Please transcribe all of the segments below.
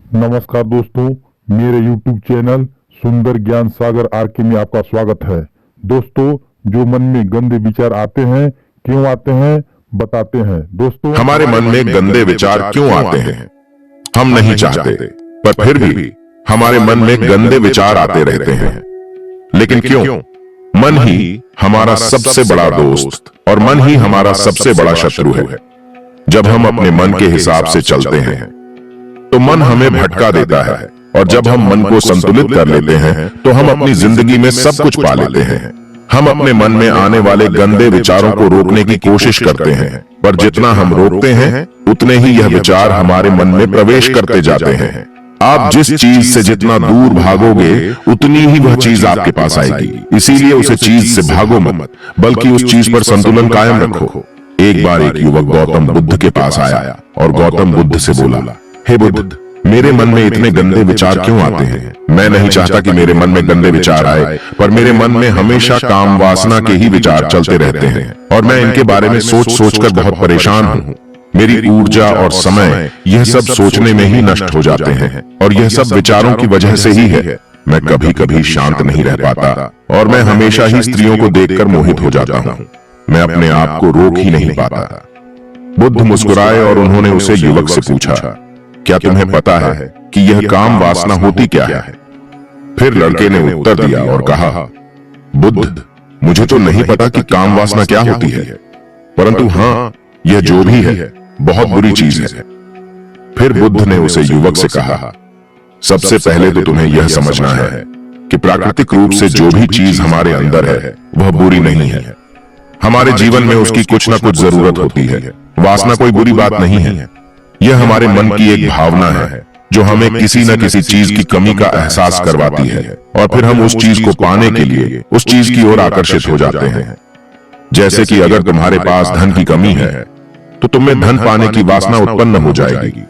नमस्कार दोस्तों, मेरे YouTube चैनल सुंदर ज्ञान सागर आरके में आपका स्वागत है। दोस्तों, जो मन में गंदे विचार आते हैं, क्यों आते हैं, बताते हैं। दोस्तों, हमारे मन में गंदे विचार क्यों आते हैं हम नहीं चाहते, पर फिर भी हमारे मन में गंदे विचार आते रहते हैं। लेकिन क्यों? मन ही हमारा सबसे बड़ा दोस्त और मन ही हमारा सबसे बड़ा शत्रु है। जब हम अपने मन के हिसाब से चलते हैं तो मन हमें भटका देता है, और जब हम मन को संतुलित कर लेते हैं तो हम अपनी जिंदगी में सब कुछ पा लेते हैं। हम अपने मन में आने वाले गंदे विचारों को रोकने की कोशिश करते हैं, पर जितना हम रोकते हैं उतने ही यह विचार हमारे मन में प्रवेश करते जाते हैं। आप जिस चीज से जितना दूर भागोगे उतनी ही वह चीज आपके पास आएगी। इसीलिए उस चीज से भागो मत, बल्कि उस चीज पर संतुलन कायम रखो। एक बार एक युवक गौतम बुद्ध के पास आया और गौतम बुद्ध से बोला, हे बुद्ध, मेरे मन में इतने गंदे विचार क्यों आते हैं? मैं नहीं चाहता कि मेरे मन में गंदे विचार आए, पर मेरे मन में हमेशा काम वासना के ही विचार चलते रहते हैं, और मैं इनके बारे में सोच सोचकर बहुत परेशान हूँ। मेरी ऊर्जा और समय यह सब सोचने में ही नष्ट हो जाते हैं, और यह सब विचारों की वजह से ही है। मैं कभी कभी शांत नहीं रह पाता, और मैं हमेशा ही स्त्रियों को देखकर मोहित हो जाता हूँ। मैं अपने आप को रोक ही नहीं पाता। बुद्ध मुस्कुराए और उन्होंने उसे युवक से पूछा, क्या तुम्हें पता है कि यह काम वासना होती क्या है? फिर लड़के ने उत्तर दिया और कहा, बुद्ध, मुझे तो नहीं पता कि काम वासना क्या होती है, परंतु हाँ, यह जो भी है बहुत बुरी चीज है। फिर बुद्ध ने उसे युवक से कहा, सबसे पहले तो तुम्हें यह समझना है कि प्राकृतिक रूप से जो भी चीज हमारे अंदर है वह बुरी नहीं है। हमारे जीवन में उसकी कुछ ना कुछ जरूरत होती है। वासना कोई बुरी बात नहीं है। यह हमारे मन की एक भावना है जो हमें किसी न किसी चीज की कमी का एहसास करवाती है, और फिर हम उस चीज को पाने के लिए उस चीज की ओर आकर्षित हो जाते हैं। जैसे कि अगर तुम्हारे पास धन की कमी है तो तुम्हें धन पाने की वासना उत्पन्न हो जाएगी।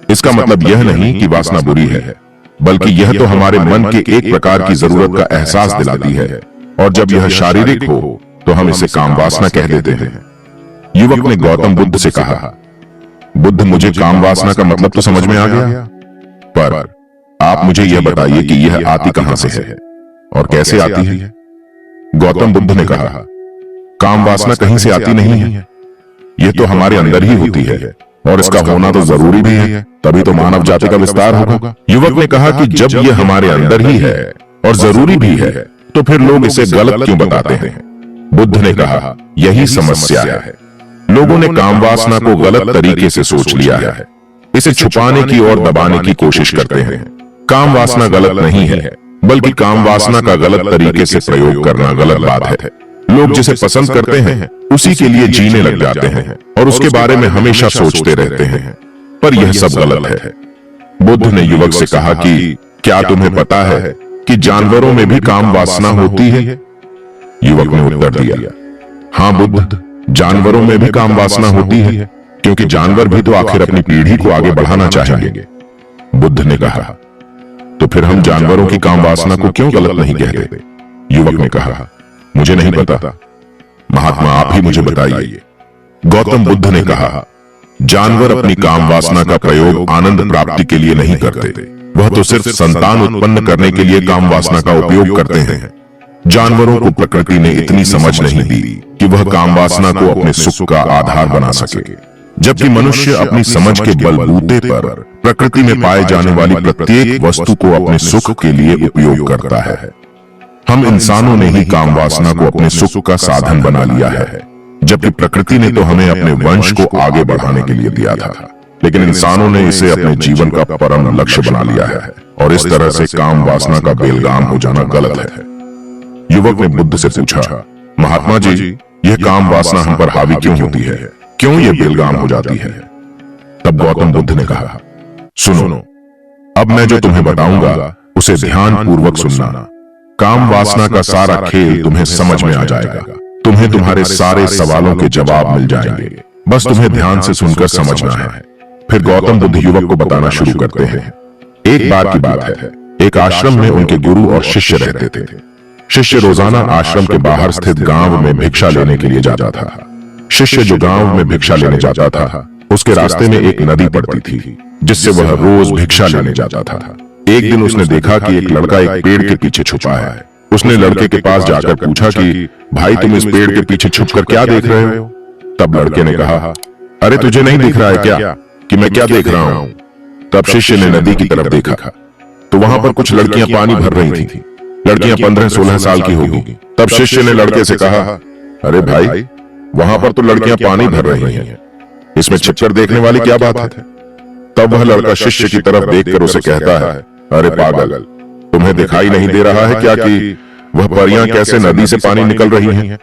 इसका मतलब यह नहीं कि वासना बुरी है, बल्कि यह तो हमारे मन के एक प्रकार की जरूरत का एहसास दिलाती है, और जब यह शारीरिक हो तो हम इसे काम वासना कह देते हैं। युवक ने गौतम बुद्ध से कहा, बुद्ध, मुझे काम वासना का मतलब तो समझ में आ गया, पर आप मुझे यह बताइए कि यह आती कहां से है और कैसे आती है? गौतम बुद्ध ने कहा, काम वासना कहीं से आती नहीं है, यह तो हमारे अंदर ही होती है, और इसका होना तो जरूरी भी है, तभी तो मानव जाति का विस्तार होगा। युवक ने कहा कि जब यह हमारे अंदर ही है और जरूरी भी है, तो फिर लोग इसे गलत क्यों बताते हैं? बुद्ध ने कहा, यही समस्या है। लोगों ने काम वासना को गलत तरीके से सोच लिया है। इसे छुपाने की और दबाने की कोशिश करते हैं। काम वासना गलत नहीं है, बल्कि काम वासना का गलत तरीके से प्रयोग करना गलत बात है। लोग जिसे पसंद करते हैं उसी के लिए जीने लग जाते हैं और उसके बारे में हमेशा सोचते रहते हैं, पर यह सब गलत है। बुद्ध ने युवक से कहा कि क्या तुम्हें पता है कि जानवरों में भी काम वासना होती है? युवक ने उत्तर दिया, हाँ बुद्ध, जानवरों में भी काम वासना होती है, क्योंकि जानवर भी तो आखिर अपनी पीढ़ी को आगे बढ़ाना चाहेंगे। बुद्ध ने कहा, तो फिर हम जानवरों की काम वासना को क्यों गलत नहीं कहते? युवक ने कहा, मुझे नहीं पता, महात्मा आप ही मुझे बताइए। गौतम बुद्ध ने कहा, जानवर अपनी काम वासना का प्रयोग आनंद प्राप्ति के लिए नहीं करते, वह तो सिर्फ संतान उत्पन्न करने के लिए काम वासना का उपयोग करते हैं। जानवरों को प्रकृति ने इतनी समझ नहीं दी कि वह काम वासना को अपने सुख का आधार बना सके, जबकि मनुष्य अपनी समझ के बलबूते पर प्रकृति में पाए जाने वाली प्रत्येक वस्तु को अपने सुख के लिए उपयोग करता है। हम इंसानों ने ही काम वासना को अपने सुख का साधन बना लिया है, जबकि प्रकृति ने तो हमें अपने वंश को आगे बढ़ाने के लिए दिया था, लेकिन इंसानों ने इसे अपने जीवन का परम लक्ष्य बना लिया है, और इस तरह से काम वासना का बेलगाम हो जाना गलत है। युवक ने बुद्ध से पूछा, महात्मा जी, यह काम वासना हम पर हावी क्यों होती है? क्यों यह बेलगाम हो जाती है? तब गौतम बुद्ध ने कहा, सुनो, अब मैं जो तुम्हें बताऊंगा उसे ध्यान पूर्वक सुनना। काम वासना का सारा खेल तुम्हें समझ में आ जाएगा। तुम्हें तुम्हारे सारे सवालों के जवाब मिल जाएंगे, बस तुम्हें ध्यान से सुनकर समझना है। फिर गौतम बुद्ध युवक को बताना शुरू करते हैं। एक बार की बात है, एक आश्रम में उनके गुरु और शिष्य रहते थे। शिष्य रोजाना आश्रम के बाहर स्थित गांव में भिक्षा लेने के लिए जाता था। शिष्य जो गांव में भिक्षा लेने जाता था, उसके रास्ते में एक नदी पड़ती थी। जिससे वह रोज भिक्षा लेने जाता था। एक दिन उसने देखा कि एक लड़का एक पेड़ के पीछे छुपा है। उसने लड़के के पास जाकर पूछा कि भाई, तुम इस पेड़ के पीछे छुपकर क्या देख रहे हो? तब लड़के ने कहा, अरे तुझे नहीं दिख रहा है क्या कि मैं क्या देख रहा हूं? तब शिष्य ने नदी की तरफ देखा तो वहां पर कुछ लड़कियां पानी भर रही थी। लड़कियां 15-16 साल की होगी। तब शिष्य ने लड़के से कहा, अरे भाई, वहां पर तो लड़कियां पानी भर रही हैं, इसमें छिपकर देखने वाली क्या बात है? तब वह लड़का शिष्य की तरफ देखकर उसे कहता है, अरे पागल, तुम्हें दिखाई नहीं दे रहा है क्या कि वह परियां कैसे नदी से पानी निकल रही हैं?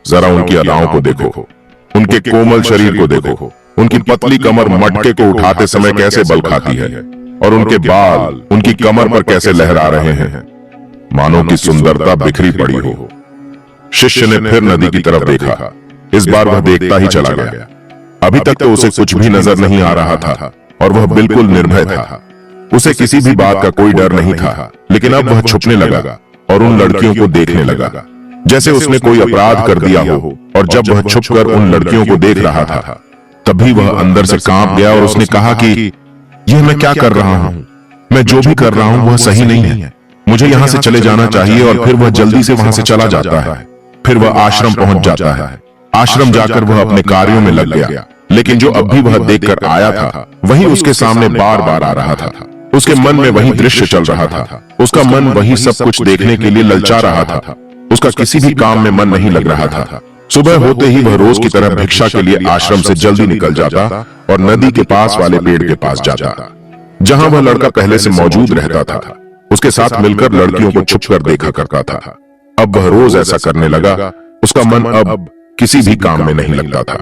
जरा उनकी अदाओं को देखो, उनके कोमल शरीर को देखो, उनकी पतली कमर मटके को उठाते समय कैसे बल खाती है, और उनके बाल उनकी कमर पर कैसे लहरा रहे हैं, मानो की सुंदरता बिखरी पड़ी हो। शिष्य ने फिर नदी की तरफ देखा। इस बार वह देखता ही चला गया। अभी तक तो उसे कुछ भी नजर नहीं आ रहा था और वह बिल्कुल निर्भय था। उसे किसी भी बात का कोई डर नहीं था। लेकिन अब वह छुपने लगा और उन लड़कियों को देखने लगा जैसे उसने कोई अपराध कर दिया हो। और जब वह छुपकर उन लड़कियों को देख रहा था, तभी वह अंदर से कांप गया और उसने कहा कि यह मैं क्या कर रहा हूं? मैं जो भी कर रहा हूं वह सही नहीं है। मुझे यहां से चले जाना चाहिए। और फिर वह जल्दी से वहां से चला जाता है। फिर वह आश्रम पहुंच जाता है। आश्रम जाकर वह अपने कार्यों में लग गया। लेकिन जो अभी वह देखकर आया था वही उसके सामने बार बार आ रहा था। उसके मन में वही दृश्य चल रहा था। उसका मन वही सब कुछ देखने के लिए ललचा रहा था। उसका किसी भी काम में मन नहीं लग रहा था। सुबह होते ही वह रोज की तरह भिक्षा के लिए आश्रम से जल्दी निकल जाता और नदी के पास वाले पेड़ के पास जाता, जहां वह लड़का पहले से मौजूद रहता था। उसके साथ मिलकर लड़कियों को छुपकर देखा करता था। अब वह रोज ऐसा करने लगा। उसका मन अब किसी भी काम में नहीं लगता था।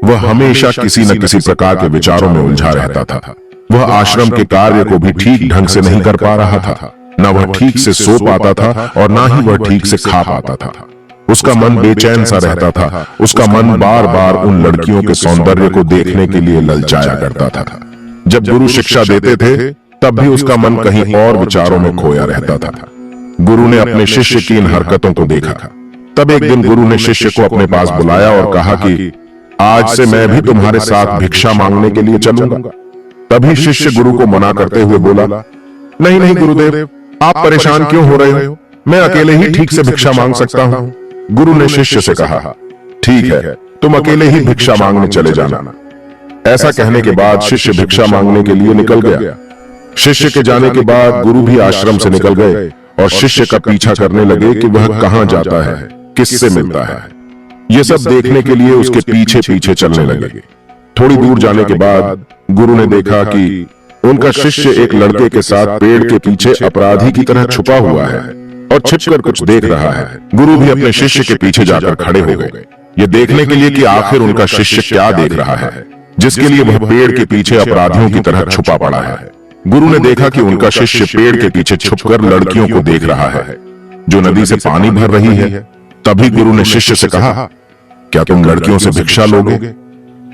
वह हमेशा किसी न किसी प्रकार के विचारों में उलझा रहता था। वह आश्रम के कार्य को भी ठीक ढंग से नहीं कर पा रहा था। न वह ठीक से सो पाता था और न ही वह ठीक से खा पाता था। उसका मन बेचैन सा रहता था। उसका मन बार बार उन लड़कियों के सौंदर्य को देखने के लिए ललचाया करता था। जब गुरु शिक्षा देते थे तब भी उसका मन कहीं और विचारों में खोया रहता था। गुरु ने अपने शिष्य की इन हरकतों को देखा। तब एक दिन गुरु ने शिष्य को अपने पास बुलाया और कहा कि आज से मैं भी तुम्हारे साथ भिक्षा मांगने के लिए चलूंगा। तभी शिष्य गुरु को मना करते हुए बोला, नहीं नहीं गुरुदेव, आप परेशान क्यों हो रहे हो? मैं अकेले ही ठीक से भिक्षा मांग सकता हूं। गुरु ने शिष्य से कहा, ठीक है, तुम अकेले ही भिक्षा मांगने चले जाना। ऐसा कहने के बाद शिष्य भिक्षा मांगने के लिए निकल गया। शिष्य के जाने के बाद गुरु भी आश्रम से निकल गए और शिष्य का पीछा करने लगे कि वह कहां जाता है, किससे मिलता है। यह सब देखने के लिए उसके पीछे पीछे चलने लगे। थोड़ी दूर जाने के बाद गुरु ने देखा कि उनका शिष्य एक लड़के के साथ पेड़ के पीछे अपराधी की तरह छुपा हुआ है और छिपकर कुछ देख रहा है। गुरु भी अपने शिष्य के पीछे जाकर खड़े हो गए, ये देखने के लिए कि आखिर उनका शिष्य क्या देख रहा है, जिसके लिए वह पेड़ के पीछे अपराधियों की तरह छुपा पड़ा है। गुरु ने देखा कि उनका शिष्य पेड़ के पीछे छुपकर लड़कियों को देख रहा है जो नदी से पानी भर रही है। तभी गुरु ने शिष्य से कहा, क्या तुम लड़कियों से भिक्षा लोगे?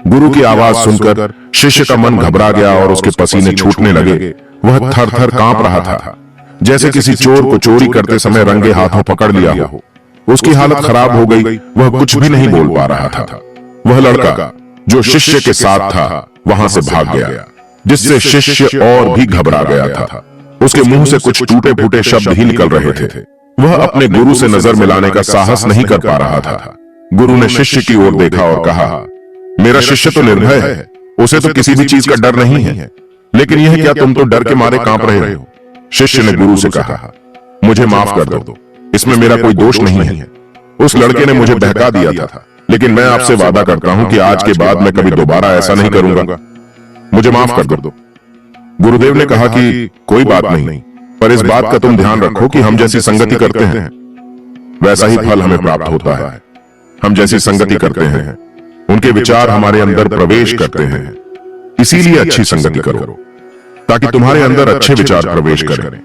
गुरु की आवाज सुनकर शिष्य का मन घबरा गया और उसके पसीने छूटने लगे। वह थर थर कांप रहा था, जैसे किसी चोर को चोरी करते समय रंगे हाथों पकड़ लिया हो। उसकी हालत खराब हो गई। वह कुछ भी नहीं बोल पा रहा था। वह लड़का जो शिष्य के साथ था वहां से भाग गया, जिससे शिष्य और भी घबरा गया था। उसके मुंह से कुछ टूटे फूटे शब्द ही निकल रहे थे। वह अपने गुरु से नजर मिलाने का साहस नहीं कर पा रहा था। गुरु ने शिष्य की ओर देखा और कहा, मेरा शिष्य तो निर्भय है, उसे तो किसी भी चीज का डर नहीं है, लेकिन यह क्या तुम तो डर के मारे कांप रहे हो? शिष्य ने गुरु से कहा, मुझे माफ कर दो, इसमें मेरा कोई दोष नहीं है। उस लड़के ने मुझे बहका दिया था, लेकिन मैं आपसे वादा करता हूं कि आज के बाद मैं कभी दोबारा ऐसा नहीं करूंगा। मुझे माफ कर दो। गुरुदेव ने कहा कि कोई बात नहीं, पर इस बात का तुम ध्यान रखो कि हम जैसी संगति करते हैं वैसा ही फल हमें प्राप्त होता है। हम जैसी संगति करते हैं उनके विचार हमारे अंदर प्रवेश करते हैं। इसीलिए अच्छी संगति करो ताकि तुम्हारे अंदर अच्छे विचार प्रवेश करें।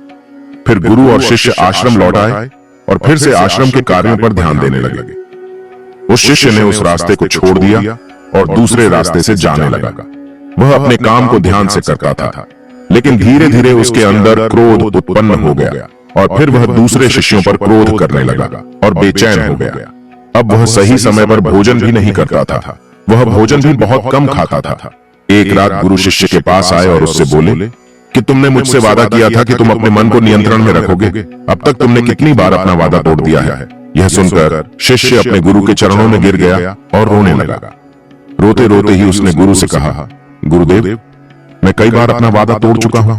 फिर गुरु और शिष्य आश्रम लौट आए और फिर से आश्रम के कार्यों पर ध्यान देने लगे। उस शिष्य ने उस रास्ते को छोड़ दिया और दूसरे रास्ते से जाने लगा। वह अपने काम को ध्यान से करता था, लेकिन धीरे धीरे उसके अंदर क्रोध उत्पन्न हो गया और फिर वह दूसरे शिष्यों पर क्रोध करने लगा और बेचैन हो गया। अब वह सही समय पर भोजन भी नहीं करता था। वह भोजन भी बहुत कम खाता था। एक रात गुरु शिष्य के पास आए और उससे बोले कि तुमने मुझसे वादा किया था कि तुम अपने मन को नियंत्रण में रखोगे। अब तक तुमने कितनी बार अपना वादा तोड़ दिया है। यह सुनकर शिष्य अपने गुरु के चरणों में गिर गया और रोने लगा। रोते रोते ही उसने गुरु से कहा, गुरुदेव, मैं कई बार अपना वादा तोड़ चुका हूं,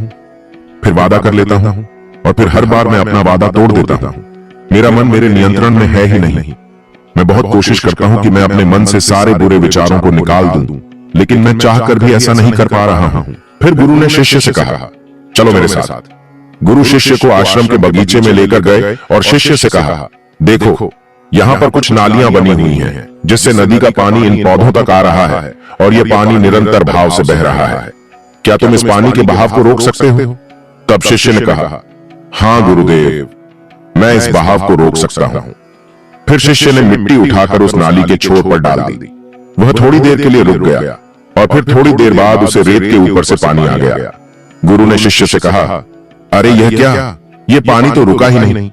फिर वादा कर लेता हूं और फिर हर बार मैं अपना वादा तोड़ देता हूं। मेरा मन मेरे नियंत्रण में है ही नहीं। मैं बहुत कोशिश करता हूं कि मैं अपने मन से सारे बुरे विचारों को निकाल दूं, लेकिन मैं चाहकर भी ऐसा नहीं कर पा रहा हूं। फिर गुरु ने शिष्य से कहा, चलो मेरे साथ। गुरु शिष्य को आश्रम के बगीचे में लेकर गए और शिष्य से कहा, देखो, यहाँ पर कुछ नालियां बनी हुई हैं, जिससे नदी का पानी इन पौधों तक आ रहा है और यह पानी निरंतर भाव से बह रहा है। क्या तुम इस पानी के बहाव को रोक सकते हो? तब शिष्य ने कहा, हाँ गुरुदेव, मैं इस बहाव को रोक सकता हूं। फिर शिष्य ने मिट्टी उठाकर उस नाली के छोर पर डाल दी। वह थोड़ी देर के लिए रुक गया और फिर थोड़ी देर बाद उसे रेत के ऊपर से पानी आ गया। गुरु ने शिष्य से कहा, अरे यह क्या? यह पानी तो रुका ही नहीं।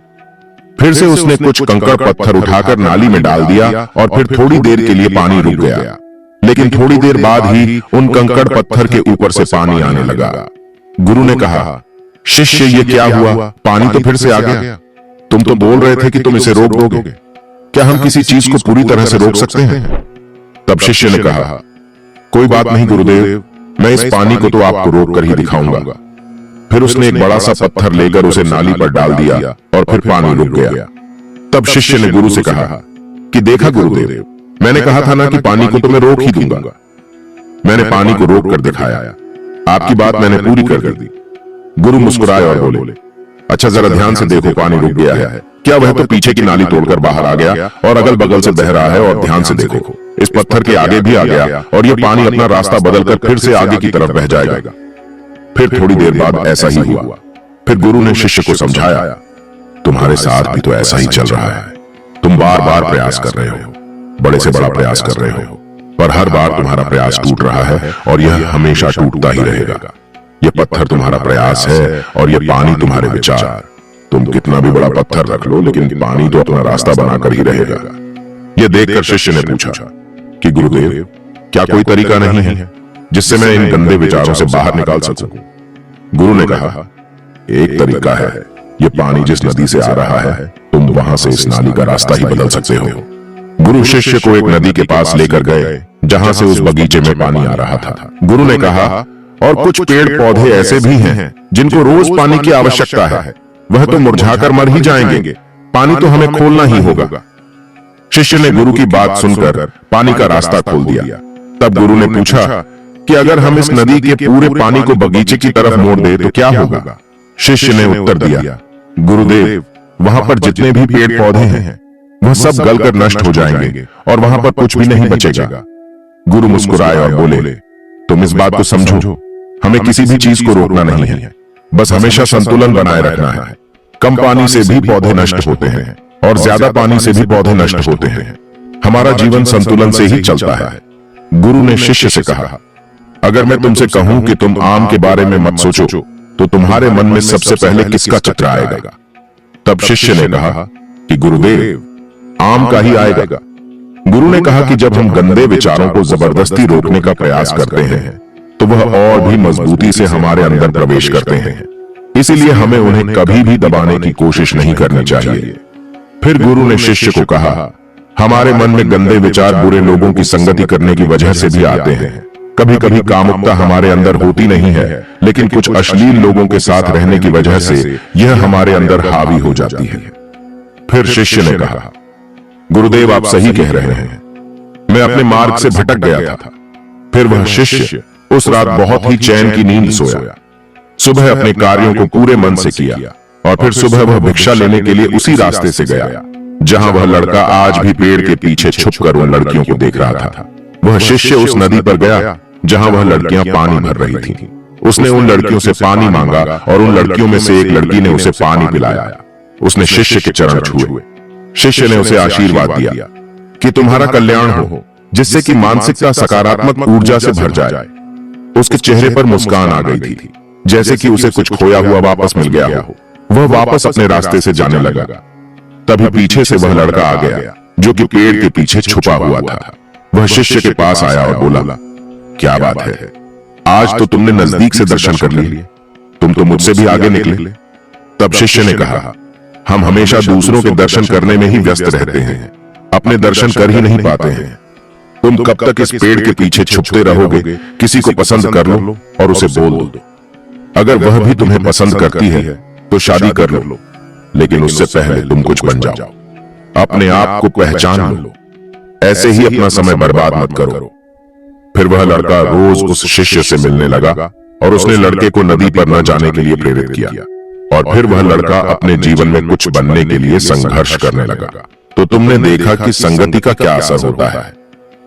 फिर से उसने कुछ कंकड़ पत्थर उठाकर नाली में डाल दिया और फिर थोड़ी देर के लिए पानी रुक गया, लेकिन थोड़ी देर बाद ही उन कंकड़ पत्थर के ऊपर से पानी आने लगा। गुरु ने कहा, शिष्य, ये क्या हुआ? पानी तो फिर से आ गया। तुम तो बोल रहे थे कि तुम इसे रोक दोगे। क्या हम किसी चीज को पूरी तरह से रोक सकते हैं? तब शिष्य ने कहा, कोई बात नहीं गुरुदेव, मैं इस पानी को तो आपको रोक कर ही दिखाऊंगा। फिर उसने एक बड़ा सा पत्थर लेकर उसे नाली पर डाल दिया और फिर पानी रुक गया। तब शिष्य ने गुरु से कहा कि देखा गुरुदेव, मैंने कहा था ना कि पानी को तो मैं रोक ही दूंगा। मैंने पानी को रोक कर दिखाया, आपकी बात मैंने पूरी कर दी। गुरु मुस्कुराए और बोले, अच्छा जरा ध्यान से देखो, पानी रुक गया है। क्या वह तो पीछे की नाली तोड़कर बाहर आ गया और अगल बगल से बह रहा है। और ध्यान से देखो, इस पत्थर के आगे भी आ गया और यह पानी अपना रास्ता बदलकर फिर से आगे की तरफ बह जाएगा। फिर थोड़ी देर बाद ऐसा ही हुआ। फिर गुरु ने शिष्य को समझाया, तुम्हारे साथ भी तो ऐसा ही चल रहा है। तुम बार बार प्रयास कर रहे हो, बड़े से बड़ा प्रयास कर रहे हो, पर हर बार तुम्हारा प्रयास टूट रहा है और यह हमेशा टूटता ही रहेगा। यह पत्थर तुम्हारा प्रयास है और यह पानी तुम्हारे विचार। तुम कितना भी बड़ा पत्थर रख लो, लेकिन पानी तो अपना रास्ता बनाकर ही रहेगा। यह देखकर शिष्य ने पूछा कि गुरुदेव, क्या कोई तरीका नहीं है जिससे मैं इन गंदे विचारों से बाहर निकाल सकूं? गुरु ने कहा, एक तरीका है। यह पानी जिस नदी से आ रहा है, तुम वहां से इस नाली का रास्ता ही बदल सकते हो। गुरु शिष्य को एक नदी के पास लेकर गए जहां से उस बगीचे में पानी आ रहा था। गुरु ने कहा, और कुछ पेड़ पौधे ऐसे भी हैं जिनको रोज पानी की आवश्यकता है, वह तो मुरझाकर मर ही जाएंगे। पानी तो हमें खोलना ही होगा। शिष्य ने गुरु की बात सुनकर पानी का रास्ता खोल दिया। तब गुरु ने पूछा कि अगर हम इस नदी के पूरे पानी को बगीचे की तरफ मोड़ दे तो क्या होगा? शिष्य ने उत्तर दिया, गुरुदेव, वहां पर जितने भी पेड़ पौधे हैं वह सब गलकर नष्ट हो जाएंगे और वहां पर कुछ भी नहीं बचेगा। गुरु मुस्कुराए और बोले, तुम इस बात को समझो, हमें किसी भी चीज को रोकना नहीं है, बस हमेशा संतुलन बनाए रखना है। कम पानी से भी पौधे नष्ट होते हैं और ज्यादा पानी से भी पौधे नष्ट होते हैं। हमारा जीवन संतुलन से ही चलता है। गुरु ने शिष्य से कहा, अगर मैं तुमसे कहूं कि तुम आम के बारे में मत सोचो, तो तुम्हारे मन में सबसे पहले किसका चित्र आएगा? तब शिष्य ने कहा कि गुरुदेव, आम का ही आएगा। गुरु ने कहा कि जब हम गंदे विचारों को जबरदस्ती रोकने का प्रयास करते हैं तो वह और भी मजबूती से हमारे अंदर प्रवेश करते हैं। इसीलिए हमें उन्हें कभी भी दबाने की कोशिश नहीं करनी चाहिए। फिर गुरु ने शिष्य को कहा, हमारे मन में गंदे विचार बुरे लोगों की संगति करने की वजह से भी आते हैं। कभी कभी कामुकता हमारे अंदर होती नहीं है, लेकिन कुछ अश्लील लोगों के साथ रहने की वजह से यह हमारे अंदर हावी हो जाती है। फिर शिष्य ने कहा, गुरुदेव, आप सही कह रहे हैं, मैं अपने मार्ग से भटक गया था। फिर वह शिष्य उस रात बहुत ही चैन की नींद सोया। सुबह अपने कार्यों को पूरे मन से किया और फिर सुबह वह भिक्षा लेने के लिए उसी रास्ते से गया जहां वह लड़का आज भी पेड़ के पीछे छुपकर उन लड़कियों को देख रहा था। वह शिष्य उस नदी पर गया जहां वह लड़कियां पानी भर रही थीं। उसने उन लड़कियों से पानी मांगा और उन लड़कियों में से एक लड़की ने उसे पानी पिलाया। उसने शिष्य के चरण छुए। शिष्य ने उसे आशीर्वाद दिया कि तुम्हारा कल्याण हो, जिससे कि मानसिकता सकारात्मक ऊर्जा से भर जाए। उसके चेहरे पर मुस्कान आ गई थी, जैसे कि उसे कुछ खोया हुआ वापस मिल गया हो। वह वापस अपने रास्ते से जाने लगा। तभी पीछे से वह लड़का आ गया जो कि पेड़ के पीछे छुपा हुआ था। वह शिष्य के पास आया और बोला, क्या बात है, आज तो तुमने नजदीक से दर्शन कर लिए, तुम तो मुझसे भी आगे निकले। तब शिष्य ने कहा, हम हमेशा दूसरों के दर्शन करने में ही व्यस्त रहते हैं, अपने दर्शन कर ही नहीं पाते हैं। तुम कब तक इस पेड़ के पीछे छुपते रहोगे? किसी को पसंद कर लो और उसे बोल दो। अगर वह भी तुम्हें पसंद करती है तो शादी कर लो, लेकिन उससे पहले तुम कुछ बन जाओ, अपने आप को पहचान लो। ऐसे ही अपना समय बर्बाद मत करो। फिर वह लड़का रोज उस शिष्य से मिलने लगा और उसने लड़के को नदी पर न जाने के लिए प्रेरित किया। और फिर वह लड़का अपने जीवन में कुछ बनने के लिए संघर्ष करने लगा। तो तुमने देखा कि संगति का क्या असर होता है।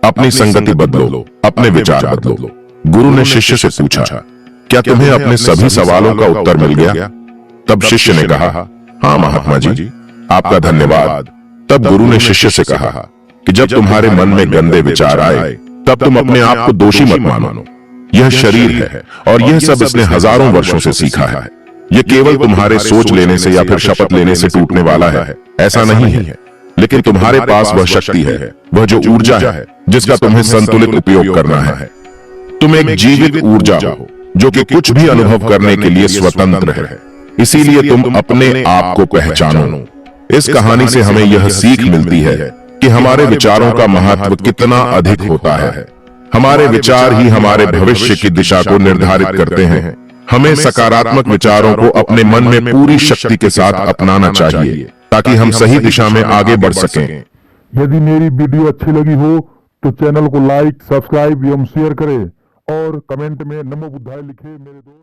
अपनी संगति बदलो, अपने विचार बदलो। गुरु ने शिष्य से पूछा, क्या तुम्हें अपने सभी सवालों का उत्तर मिल गया? तब शिष्य ने कहा, हाँ महात्मा जी, आपका धन्यवाद। तब गुरु ने शिष्य से कहा कि जब तुम्हारे मन में गंदे विचार आए तब तुम अपने आप को दोषी मत मानो। यह शरीर है और यह सब इसने हजारों वर्षों से सीखा है। यह केवल तुम्हारे सोच लेने से या फिर शपथ लेने से टूटने वाला है, ऐसा नहीं है। लेकिन तुम्हारे पास वह शक्ति है, वह जो ऊर्जा है जिसका तुम्हें संतुलित उपयोग करना है। तुम एक जीवित ऊर्जा हो जो कि कुछ भी अनुभव करने के लिए स्वतंत्र है। इसीलिए तुम अपने आप को पहचानो। इस कहानी से हमें यह सीख मिलती है कि हमारे विचारों का महत्व कितना अधिक होता है। हमारे विचार ही हमारे भविष्य की दिशा को निर्धारित करते हैं। हमें सकारात्मक विचारों को अपने मन में पूरी शक्ति के साथ अपनाना चाहिए ताकि हम सही दिशा में आगे बढ़ सकें। यदि मेरी वीडियो अच्छी लगी हो तो चैनल को लाइक, सब्सक्राइब एवं शेयर करें और कमेंट में नमो बुद्धाय लिखें मेरे दोस्त।